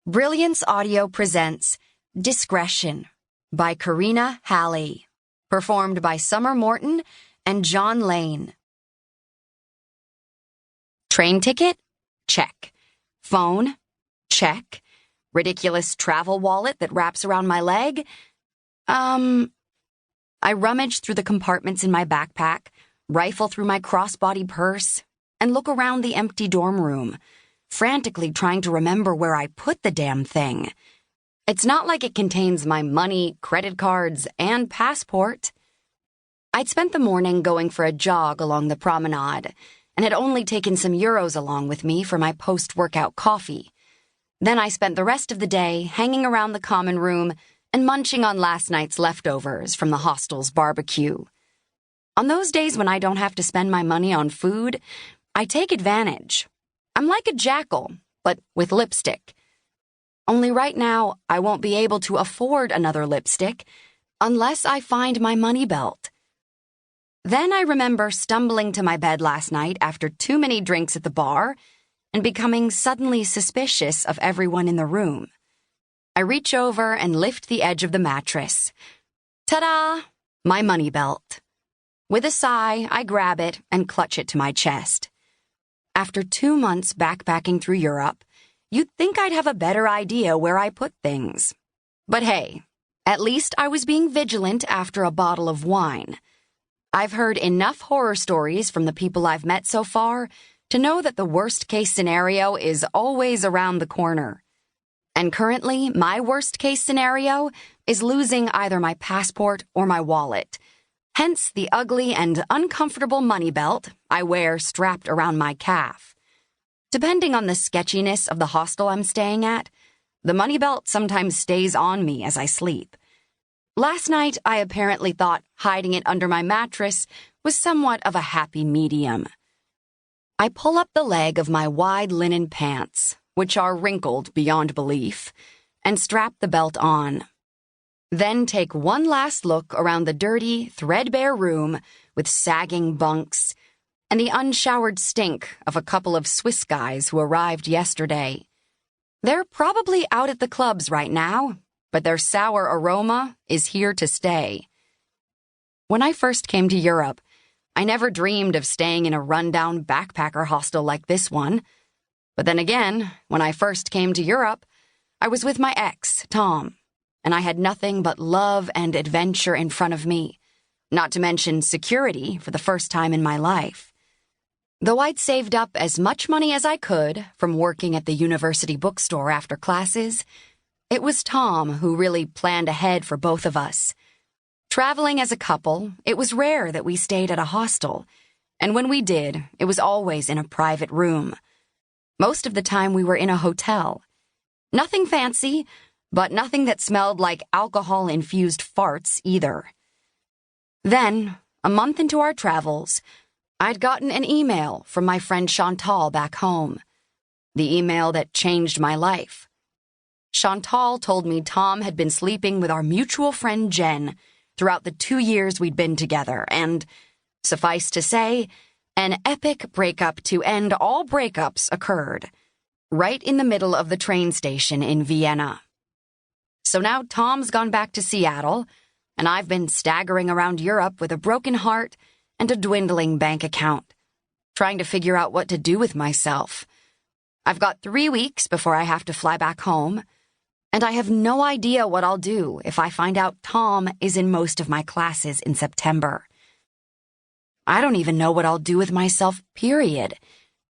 Brilliance Audio presents Discretion by Karina Halle, performed by Summer Morton and John Lane. Train ticket? Check. Phone? Check. Ridiculous travel wallet that wraps around my leg? I rummage through the compartments in my backpack, rifle through my crossbody purse, and look around the empty dorm room, frantically trying to remember where I put the damn thing. It's not like it contains my money, credit cards, and passport. I'd spent the morning going for a jog along the promenade and had only taken some euros along with me for my post-workout coffee. Then I spent the rest of the day hanging around the common room and munching on last night's leftovers from the hostel's barbecue. On those days when I don't have to spend my money on food, I take advantage. I'm like a jackal, but with lipstick. Only right now, I won't be able to afford another lipstick unless I find my money belt. Then I remember stumbling to my bed last night after too many drinks at the bar and becoming suddenly suspicious of everyone in the room. I reach over and lift the edge of the mattress. Ta-da! My money belt. With a sigh, I grab it and clutch it to my chest. After 2 months backpacking through Europe, you'd think I'd have a better idea where I put things. But hey, at least I was being vigilant after a bottle of wine. I've heard enough horror stories from the people I've met so far to know that the worst-case scenario is always around the corner. And currently, my worst-case scenario is losing either my passport or my wallet. Hence the ugly and uncomfortable money belt I wear strapped around my calf. Depending on the sketchiness of the hostel I'm staying at, the money belt sometimes stays on me as I sleep. Last night, I apparently thought hiding it under my mattress was somewhat of a happy medium. I pull up the leg of my wide linen pants, which are wrinkled beyond belief, and strap the belt on. Then take one last look around the dirty, threadbare room with sagging bunks and the unshowered stink of a couple of Swiss guys who arrived yesterday. They're probably out at the clubs right now, but their sour aroma is here to stay. When I first came to Europe, I never dreamed of staying in a rundown backpacker hostel like this one. But then again, when I first came to Europe, I was with my ex, Tom, and I had nothing but love and adventure in front of me, not to mention security for the first time in my life. Though I'd saved up as much money as I could from working at the university bookstore after classes, it was Tom who really planned ahead for both of us. Traveling as a couple, it was rare that we stayed at a hostel, and when we did, it was always in a private room. Most of the time we were in a hotel. Nothing fancy, but nothing that smelled like alcohol-infused farts either. Then, a month into our travels, I'd gotten an email from my friend Chantal back home. The email that changed my life. Chantal told me Tom had been sleeping with our mutual friend Jen throughout the 2 years we'd been together, and, suffice to say, an epic breakup to end all breakups occurred, right in the middle of the train station in Vienna. So now Tom's gone back to Seattle, and I've been staggering around Europe with a broken heart and a dwindling bank account, trying to figure out what to do with myself. I've got 3 weeks before I have to fly back home, and I have no idea what I'll do if I find out Tom is in most of my classes in September. I don't even know what I'll do with myself, period.